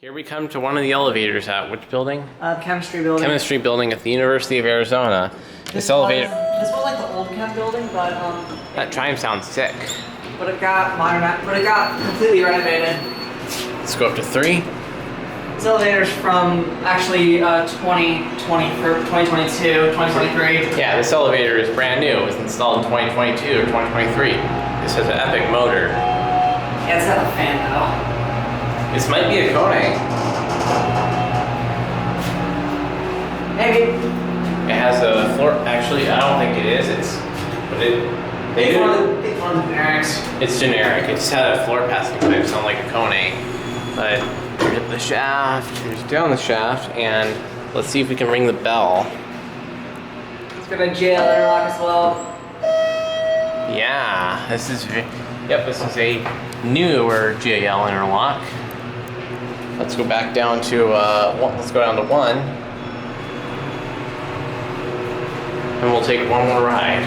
Here we come to one of the elevators at which building? Chemistry building. Chemistry building at the University of Arizona. This elevator. This was like the old chem building, but That chime sounds sick. but it got modernized. But it got completely renovated. Let's go up to 3. This elevator's from actually 2022, 2023. Yeah, this elevator is brand new. It was installed in 2022 or 2023. This has an epic motor. Yeah, it's got a fan though. This might be a Kone. Maybe. It has a floor. Actually, I don't think it is. It's one of the generics. It's generic. It just had a floor passing pipe, sound like a Kone. But here's the shaft. Here's down the shaft, and let's see if we can ring the bell. It's got a JL interlock as well. Yeah, this is a newer JL interlock. Let's go back down to let's go down to 1, and we'll take one more ride.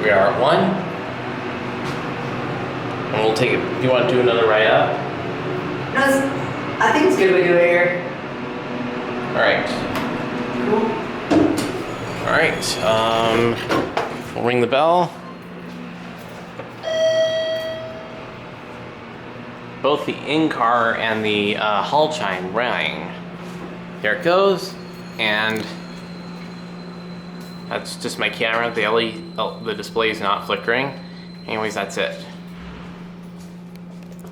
We are at 1. And we'll take it. Do you want to do another ride up? No, I think it's good we do it here. Alright. Cool. Alright. We'll ring the bell. Both the in-car and the hall chime rang. There it goes. And that's just my camera. The display is not flickering. Anyways, that's it.